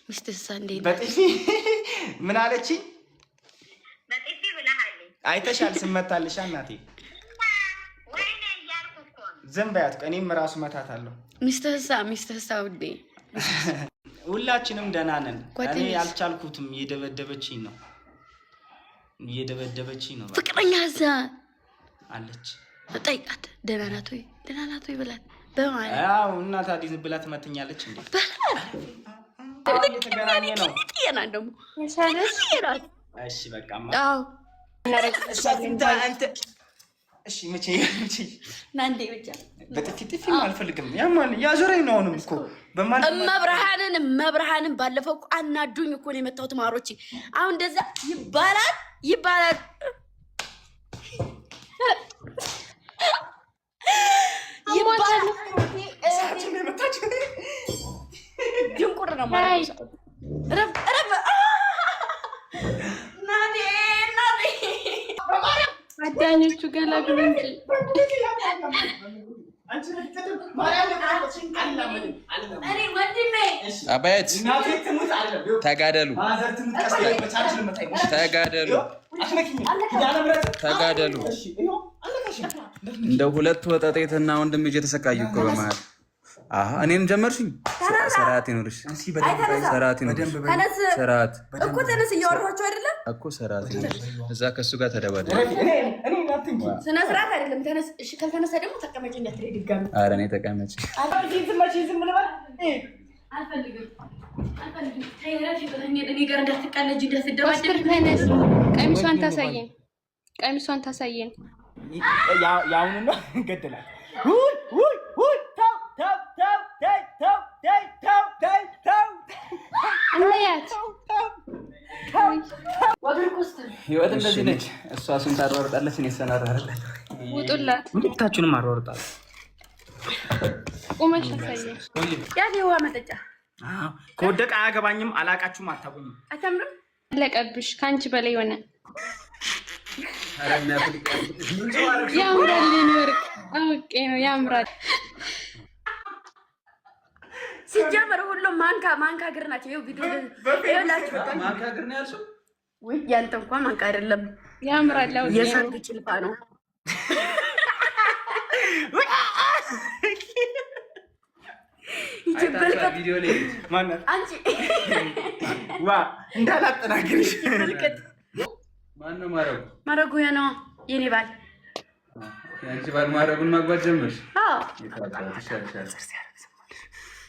ሚስትሳ እንዴት በጥፊ ምን አለችኝ? በጥፊ ብለሃል። አይተሻል ስመታልሻ እናቴ። ወይኔ እያልኩ እኮ ዝም በያት። እኔም ራሱ መታታለሁ። ሚስትሳ ውዴ ሁላችንም ደህና ነን። እኔ ያልቻልኩትም እየደበደበችኝ ነው። ፍቅረኛ እዛ አለች። ጠይቃት። ደህና ናት ወይ ብላት በማለት አዎ። እና ታዲያ ዝም ብላ ትመትኛለች እንዴ? ተገናኘ ነው ጤና ደግሞ እሺ በቃ አዎ። እሺ መቼ ናንዴ ብቻ በጥፊ አልፈልግም። ያዞረኝ ነው አሁንም እኮ መብርሃንን ባለፈው እኮ አናዱኝ እኮ ነው የመታሁት ማሮቼ። አሁን እንደዛ ይባላል ድንቁር ነው ማለት ነው። አዳኞቹ ገላግሉ እንጂ አባየት ተጋደሉ እንደ ሁለት ወጣጤትና ወንድም እየተሰቃዩ እኮ በመሀል እኔን ጀመርሽኝ። ስርዓት ይኖርሽ፣ ስርዓት እኮ ተነስ። እያወራኋቸው አይደለም እኮ ስርዓት ይኖርሽ። እዛ ከእሱ ጋር ተደባደብ። ስነ ስርዓት አይደለም። ተነስ። እሺ ካልተነሳ ደግሞ ተቀመጭ። እንዳትሄድ ድጋሚ። ኧረ እኔ ተቀመጭ። ቀሚሷን ታሳየን። ያውኑ ነው ገደላል። ህይወት እንደዚህ ነች። እሷ እሱን ታሯሩጣለች፣ እኔ እሷን አሯሩጣለሁ። ውጡላት። ሁለታችሁንም አሯሩጣለሁ። ቁመሽ ታሳየን። ያኔ ውሃ መጠጫ ከወደቀ አያገባኝም። አላቃችሁም፣ አታውቁኝም። አታምርም። ለቀብሽ ከአንቺ በላይ ሆነ። ያምራል። ወርቅ አውቄ ነው ያምራል። ሲጀመር ሁሉም ማንካ እግር ናቸው። ይኸው ቪዲዮ ይኸውላችሁ። ማንካ እግር ነው ያልሽው? ወይ ያንተ እንኳን ማንካ አይደለም፣ ያምራል። የሰርግ ጭልፋ ነው። ይችበል ቪዲዮ ላይ ማነው አንቺ ዋ እንዳላጠናግርሽ። ማነው ማረጉ ያ ነው የኔ ባል። አንቺ ባል ማረጉን ማግባት ጀመርሽ? አዎ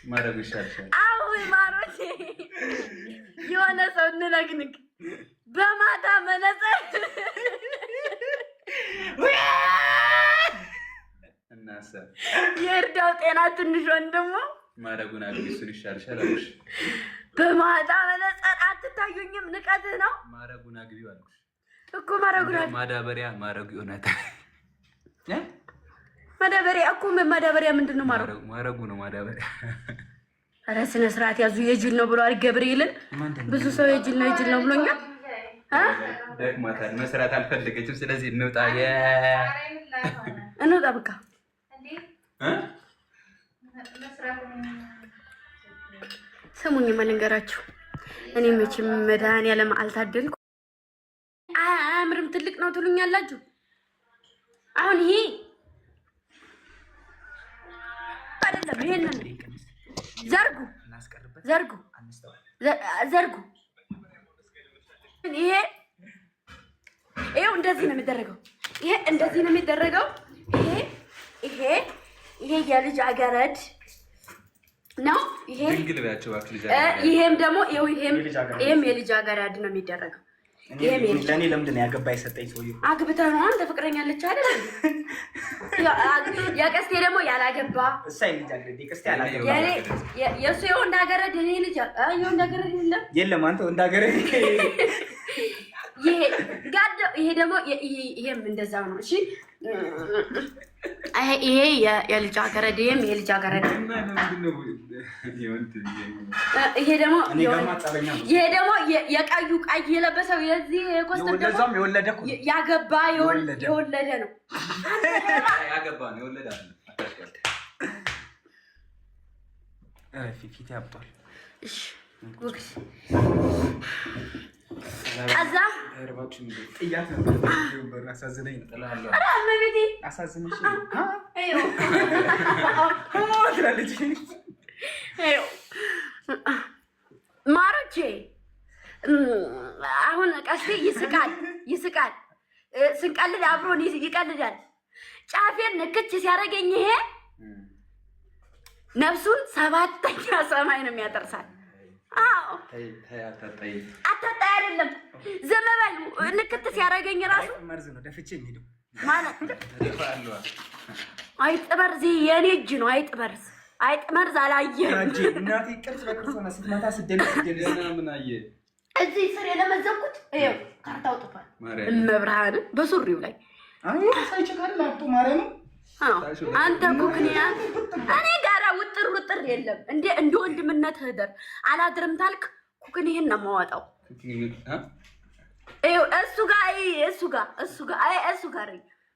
ማረጉ ይሻልሻል። አዎ ማሮቼ፣ የሆነ ሰው እንነግንግ በማታ መነጽር እናሰ የእርዳው ጤና ትንሽ ወንድሙ ማረጉን አግቢ፣ እሱን ይሻልሻል አልኩሽ። በማታ መነጽር አትታዩኝም፣ ንቀትህ ነው። ማረጉን አግቢው አልኩሽ እኮ ማረጉን ማዳበሪያ ማረጉ ይሆናል። ማዳበሪያ እኮ ማዳበሪያ ምንድን ነው? ማረጉ ነው ማዳበሪያ። ኧረ ስነ ስርዓት ያዙ። የጅል ነው ብሏል ገብርኤልን። ብዙ ሰው የጅል ነው ብሎኛል። ደክማታል፣ መስራት አልፈለገችም። ስለዚህ እንውጣ በቃ ስሙኝ ልንገራችሁ። እኔ መቼም መድኃኒዓለም አልታደልኩ። አያምርም ትልቅ ነው ትሉኛላችሁ። አሁን ይሄ አይደለም። ይሄንን ዘርጉ። ይሄው እንደዚህ ነው የሚደረገው። ይሄ የልጅ አገረድ ነው። ይሄም ደግሞ ይሄም የልጅ አገረድ ነው የሚደረገው። ለእኔ ለምንድን ነው ያገባ የሰጠኝ ሰውዬው? አግብተህ ነው አንተ። ፍቅረኛለች አይደል? የቀስቴ ደግሞ ያላገባ የእሱ የወንድ አገረድ እኔ ልጅ የወንድ አገረድ የለም። አንተ ወንድ አገረድ ይሄ ደግሞ ይሄም እንደዛው ነው። እሺ ይሄ የልጅ አገረድ ይሄም የልጅ አገረድ። ይሄ ደግሞ የቀዩ ቀይ የለበሰው የዚህ ኮስተር ደግሞ ያገባ የወለደ ነው። ፊት ያብጧል። ወክሽ አዛ እርባችን ጥያት ነበር አሳዝነኝ ተላላው አራመቤቴ አሳዝነሽ አዮ ትላለች አዮ ማሮቼ አሁን ቀስቴ ይስቃል ስንቀልድ አብሮን ይቀልዳል ጫፌን ንክች ሲያረገኝ ይሄ ነፍሱን ሰባተኛ ሰማይ ነው የሚያጠርሳል አዎ አታጣይ አይደለም ዘመበል ንክት ሲያረገኝ ራሱ መርዝ ነው ደፍቼ የሚሄደው ማለት አይጥበርዝ የኔ እጅ ነው አይጥመርዝ አላየህም አንቺ እናቴ ቅርጽ በቅርጽ ነው ስትመታ ስደልደልና ምን አየ እዚህ ስር የለመዘኩት ይሄው ካርታው ጥፋል መብርሃን በሱሪው ላይ አይ ሳይቸካል ላፕቶ ማርያም አንተ ኩክኒያ እኔ ጋራ ውጥር የለም እንደ ወንድምነት ህደር አላድርም ታልክ ኩክን ይሄን ነው ማዋጣው እሱ ጋር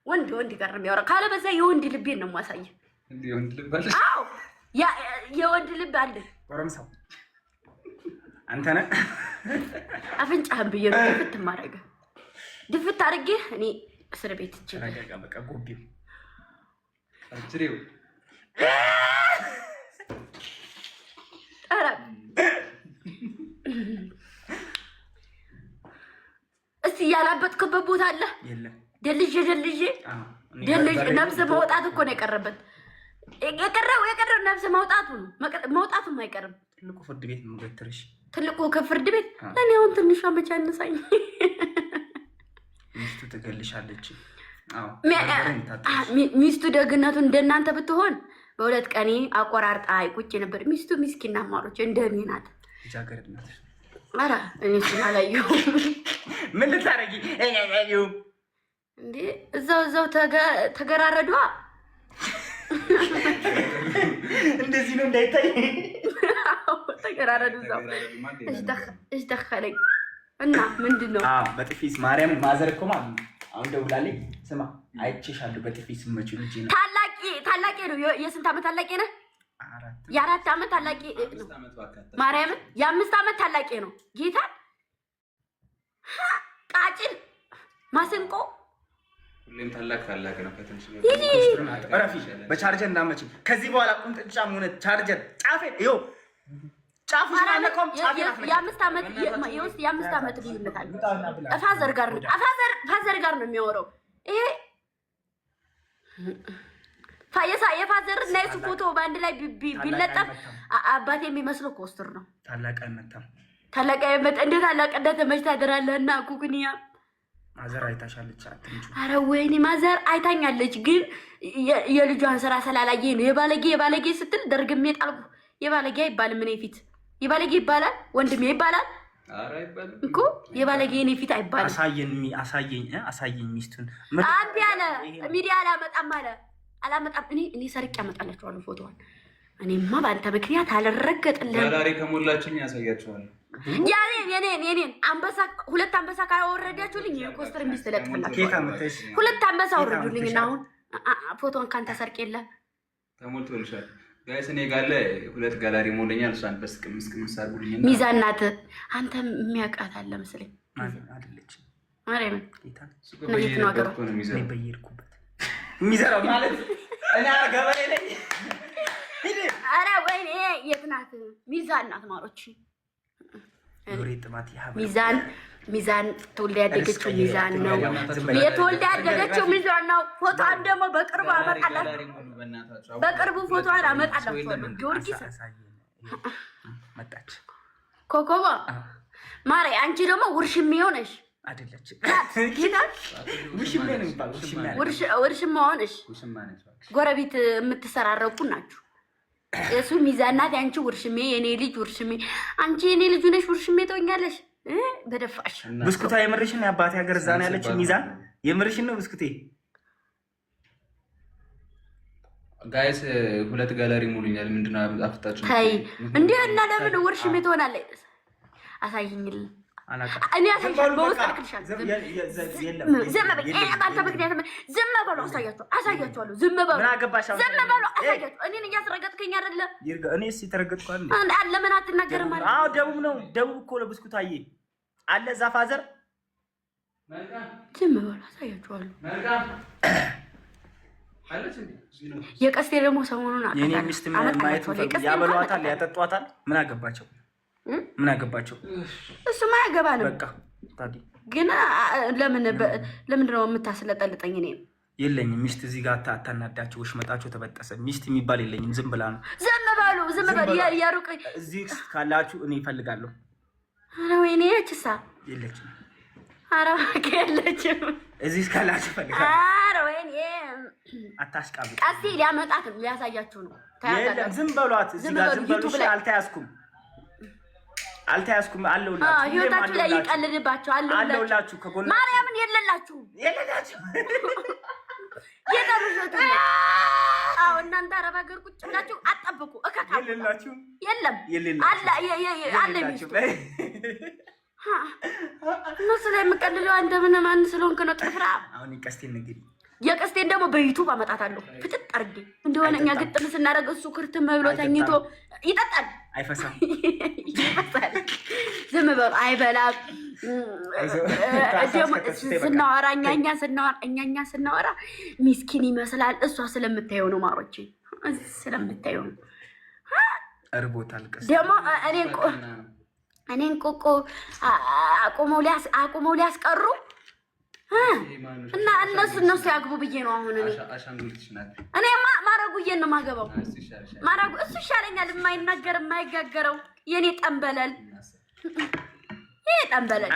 ወንድ ጋር ነው የሚያወራው ካለ በዛ የወንድ ልቤን ነው ማሳየ እንዴ ወንድ ልብ አለ አዎ የወንድ ልብ አለ ወረምሳው አንተ ነህ አፍንጫህን ብዬ ነው ድፍት አድርጌ እኔ እስር ቤት ተረጋጋ በቃ ጎቢው አትሪው አራ እስቲ ያላበጥክበት ቦታ አለ የለም ደልጄ ነፍስ መውጣት እኮ ነው የቀረበት የቀረው ነፍስ መውጣቱም አይቀርም ትልቁ ፍርድ ቤት ነው ገትርሽ ትልቁ ከፍርድ ቤት ለኔ አሁን ትንሿ መቻ አነሳኝ ሚስቱ ትገልሻለች ሚስቱ ደግነቱ እንደናንተ ብትሆን በሁለት ቀኔ አቆራርጣ ቁጭ ነበር ሚስቱ ምስኪና ማሮች እንደሚናት ጃገርነት አራ እኔ ስላላየሁ ምን ልታረጊ እንዴ እዛው ተገራረዷ እንደዚህ ነው እንዳይታይ ተገራረዱ እዛው እሽ ደኸለኝ እና ምንድነው በጥፊስ ማርያም ማዘር እኮ ማለት አሁን ደውላለኝ ስማ አይቼሻለሁ በጥፊስ መቼ ልጅ ነው ታላቂ ነው የስንት ዓመት ታላቂ ነህ የአራት ዓመት ታላቂ ነው ማርያም የአምስት ዓመት ታላቂ ነው ጌታ ቃጭል ማሰንቆ ሁሌም ታላቅ ነው ከተንሽ ረፊ በቻርጀር እንዳመጪ ከዚህ በኋላ ቁንጥጫም ሆነ ቻርጀር ጫፌ ይኸው ጫፉ ስለነቆም ጫፌ የአምስት ዓመት ልዩነት አለ ፋዘር ጋር ነው የሚያወራው ይሄ የፋዘር እና የሱ ፎቶ በአንድ ላይ ቢለጠፍ አባቴ የሚመስለው ኮስተር ነው ታላቅ አይመጣም እንደ ታላቅነት መች ታደራለህና ኩክኒያ ማዘር አይታሻለች አትንጩ አረ ወይኔ ማዘር አይታኛለች ግን የልጇን ስራ ስላላየ ነው የባለጌ ስትል ደርግሜ ጣልኩ የባለጌ አይባልም እኔ ፊት የባለጌ ይባላል ወንድሜ ይባላል አረ አይባልም እኮ የባለጌ እኔ ፊት አይባልም አሳየኝ ሚስቱን አንተ ያለ ሚዲያ አላመጣም እኔ ሰርቄ አመጣላችኋለሁ ፎቶዋን እኔማ በአንተ ምክንያት አልረገጥልህም ዛሬ ከሞላችኝ ያሳያችኋለሁ የኔን ሁለት አንበሳ ካወረዳችሁልኝ የኮስተር ሚስት ለጥፈላችሁ ሁለት አንበሳ አወረዱልኝና አሁን ፎቶን ካንተ ሰርቄ የለ ተሞልቶልሻል ጋይስ እኔ ጋር ላይ ሁለት ጋላሪ ሞልኛል እሷን በስቅምስ አድርጉልኝ ሚዛን ናት አንተ የሚያውቃት አለ መስለኝ አይደለች ማርያም ጌታ ነይት ነው አገሩ በየርኩበት ሚዘራው ማለት እኔ ገበሬ ነኝ አረ ወይኔ የት ናት ሚዛን ናት ማሮች ሚዛን ተወልዳ ያደገችው ሚዛን ነው የተወልዳ ያደገችው ሚዛን ነው ፎቶዋን ደግሞ በቅርቡ አመጣላችሁ በቅርቡ ፎቶዋን አመጣላችሁ ጊዮርጊስ መጣች ኮኮባ ማሬ አንቺ ደግሞ ውርሽሜ ሆነሽ አይደለች ጌታ ውርሽማ ሆነሽ ጎረቤት የምትሰራረቁ ናችሁ እሱ ሚዛናት አንቺ ውርሽሜ የኔ ልጅ ውርሽሜ አንቺ የኔ ልጅ ነሽ ውርሽሜ ተወኛለሽ በደፋሽ ብስኩታ የምርሽን የአባቴ ሀገር እዛ ነው ያለች ሚዛን የምርሽን ነው ብስኩቴ ጋይስ ሁለት ጋላሪ ሞልኛል ምንድነው አፍጣችሁ ታይ እንዴ እና ለምን ውርሽሜ ትሆናለህ አሳይኝል እኔ አሳይሻለሁ። በውስጥ ልክልሻለሁ። ዝም በል። ባንተ ምክንያት ዝም በሉ። አሳያችኋለሁ። ዝም በሉ። ዝም በሉ። አሳያችሁ። እኔን እያስረገጥከኝ አይደለ? እኔስ የተረገጥኩ አይደል? ለምን አትናገርም ማለት? አዎ ደቡብ ነው። ደቡብ እኮ ነው። ብስኩታዬ አለ እዛ ፋዘር። ዝም በሉ። አሳያችኋለሁ። የቀስቴ ደግሞ ሰሞኑን የኔ ሚስት ማየት ያበሏታል፣ ያጠጧታል። ምን አገባቸው? ምን አገባቸው? እሱማ ያገባል። በቃ ታዲያ ግን ለምንድን ነው የምታስለጠልጠኝ? እኔ የለኝም ሚስት። እዚህ ጋር አታናዳቸው። ወሽመጣቸው ተበጠሰ። ሚስት የሚባል የለኝም። ዝም ብላ ነው። ዝም በሉ። ዝም በሉ። ያሩቅ እዚህ ካላችሁ እኔ እፈልጋለሁ። ኧረ ወይኔ እችሳ የለችም። ኧረ የለችም። እዚህ ካላችሁ እፈልጋለሁ። ኧረ ወይኔ አታሽቃብጥ። ቀስቴ ሊያመጣት ነው፣ ሊያሳያችሁ ነው። የለም ዝም በሏት። እዚህ ጋር ዝም በሉ። አልተያዝኩም አለሁላችሁ። ህይወታችሁ ላይ ይቀልድባችሁ አለሁላችሁ። ከጎና ማርያምን የለላችሁ። የታብሾቱ አዎ፣ እናንተ አረብ ሀገር ቁጭ ብላችሁ አጠብቁ። እከካ የለላችሁ። የለም አለ ሚስቱ እነሱ ላይ የምቀልለው አንተ ማን ስለሆንክ ነው? ጥፍራ አሁን ቀስቴን እንግዲህ የቀስቴን ደግሞ በዩቱብ አመጣታለሁ። ፍጥጥ አድርጌ እንደሆነ እኛ ግጥም ስናደርግ እሱ ክርትም ብሎ ተኝቶ ይጠጣል። አይፈሳም። ይፈሳል። ዝም በሉ። አይበላም። ስናወራ እኛኛ ስናወራ ሚስኪን ይመስላል። እሷ ስለምታየው ነው ማሮቼ፣ ስለምታየው ነው። እርቦታል። ደግሞ እኔን ቆቆ አቁመው ሊያስቀሩ እና እነሱ ያግቡ ብዬ ነው። አሁን እኔ ማረጉዬን ነው ማገባው። ማረጉ እሱ ይሻለኛል። የማይናገር የማይጋገረው የኔ ጠንበለል፣ ይሄ ጠንበለል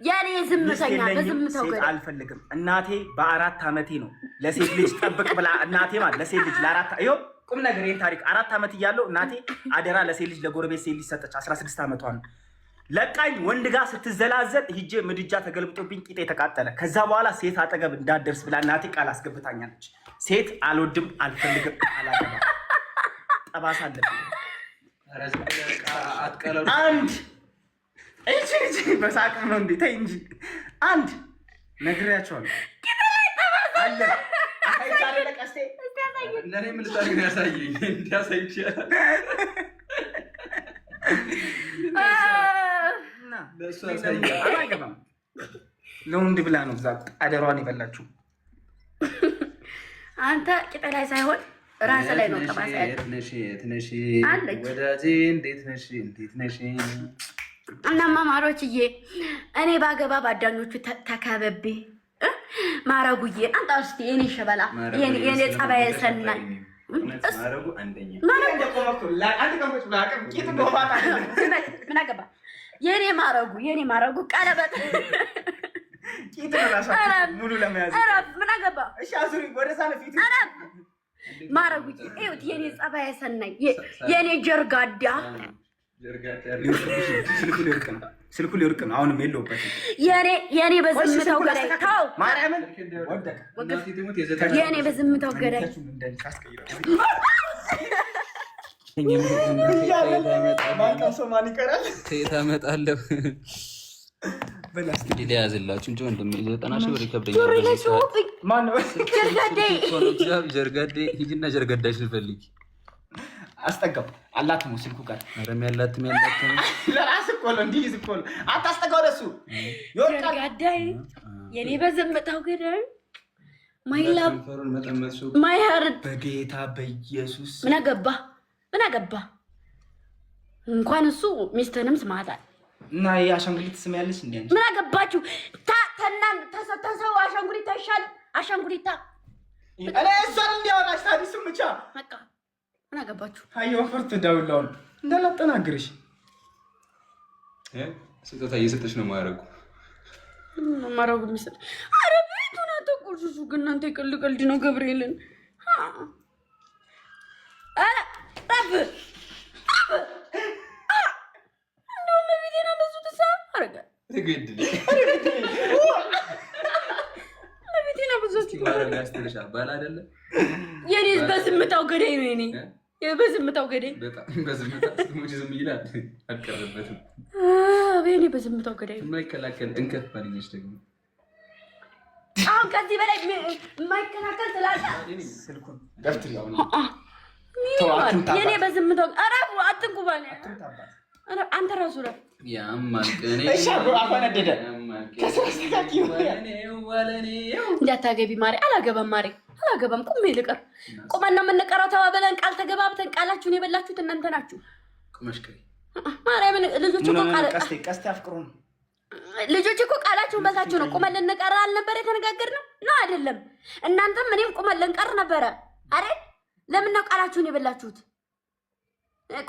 የኔ ዝምተኛ በዝምተው ገደ አልፈልግም። እናቴ በ4 ዓመቴ ነው ለሴት ልጅ ጠብቅ ብላ እናቴ ማለት ለሴት ልጅ ይኸው ቁም ነገር ይሄን ታሪክ 4 ዓመት እያለሁ እናቴ አደራ ለሴት ልጅ ለጎረቤት ሴት ልጅ ሰጠች። 16 ዓመቷ ነው ለቃኝ። ወንድ ጋር ስትዘላዘል ሂጄ ምድጃ ተገልብጦብኝ ቂጤ ተቃጠለ። ከዛ በኋላ ሴት አጠገብ እንዳደርስ ብላ እናቴ ቃል አስገብታኛለች። ሴት አልወድም፣ አልፈልግም፣ አላገባ ጠባሳ አለብኝ። አንድ እቺ በሳቅም ነው እንዴ? ተይ እንጂ አንድ ነግሬያቸዋለሁ አለ አሳይቻለ ለቀስቴ ለኔ ምን ልታርግ ነው? ያሳየኝ እንዲያሳይ ይችላል። ለሱ ያሳየኝ አላገባም። ለወንድ ብላ ነው እዛ አደሯን የበላችሁ። አንተ ቂጥ ላይ ሳይሆን ራስ ላይ ነው ተባሳይ። ነሽ ወዳጄ፣ እንዴት ነሽ? እናማ ማሮችዬ፣ እኔ ባገባ ባዳኞቹ ተከበቤ ማረጉዬ አንተ እስቲ የኔ ሸበላ የኔ ጸባይ ሰናይ ማረጉ አንደኛ ምን አገባ የኔ ማረጉ ቀለበት ሙሉ ለመያዝ ምን አገባ? እሺ አዙሪ ወደ ሳለፊት ማረጉ እዩት። የኔ ጸባይ ሰናይ የኔ ጀርጋዳ ስልኩ ሊወርቅ ነው። አሁንም የለውበትም። የኔ በዝምታው ገዳይ ተው ማርያምን የኔ በዝምታው ገዳይ ማን ይቀራል? ከየት አመጣለሁ? በላስቲክ ሊያዝላችሁ እንጂ ወንድም 90 ሺህ ብር ይከብደኛል። ማን ነው? ጀርጋዴ ሂጂና ጀርጋዳሽን ፈልጊ። አስጠጋው አላትሙ ስልኩ ጋር አረም ያላትም ለራስ እኮ ነው። እንዲህ እኮ ነው። አታስጠጋው ለሱ ጀርጋዳይ የኔ በዝምታው ገዳይ ማይላብ ማይሀርድ በጌታ በኢየሱስ ምን አገባ? እንኳን እሱ ሚስትንም ስማታል እና የአሻንጉሊት ስም ያለሽ እንዴ? ምን አገባችሁ? ተሰው አሻንጉሊት አይሻል? አሻንጉሊታ እኔ እሷን እንዲያወራሽ ታዲያ ስም ብቻ በቃ ምን አገባችሁ? አየሁ ፈርት ደውላውን እንዳላጠናግርሽ ስጦታ እየሰጠች ነው ማረጉ የሚሰጥ ኧረ ቤቱን አትቆሽሹ ግን እናንተ ቀልድ ነው። ገብርኤልን ኧረ ጠብ እንደውም ቤቴና በዙ ተሳ አረጋ ቤቴና በዙ ማረግ ያስተልሻል ባል አይደለ? የኔ በዝምታው ገዳይ ነው። የኔ በዝምታው ገዳይ በጣም በዝምታው ዝም ይላል። አልቀረበትም በኔ በዝምታው ገዳይ የማይከላከል እንከፍ ባልኝሽ ደግሞ አሁን ከዚህ በላይ የማይከላከል ስላለ ስልኩን ገፍትሪው የኔ በዝምታው አራቁ አትንኩ ባኔ አንተ ራሱ ነው ያማልቀኔ እሺ አፈነደደ ከሰስተካኪ እንዳታገቢ ማሪ አላገባም ማሪ አላገባም ቁሜ ልቀር ቁመና የምንቀረው ተባብለን ቃል ተገባብተን ቃላችሁን የበላችሁት እናንተ ናችሁ ቁመሽከሪ ማርያምን ልጆች እኮ ቃል ቀስቴ አፍቅሩ ነው ልጆች እኮ ቃላችሁን በልታችሁ ነው ቁመን ልንቀር አልነበረ የተነጋገርነው ነው አይደለም እናንተም እኔም ቁመን ልንቀር ነበረ አይደል ለምን ነው ቃላችሁን የበላችሁት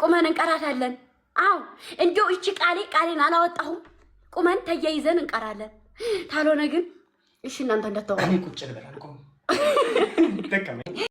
ቁመን እንቀራታለን አው እንዴው እቺ ቃሌን አላወጣሁም ቁመን ተያይዘን እንቀራለን ታልሆነ ግን እሺ እናንተ እንዳታወሩ እኔ ቁጭ ልበል አልቆም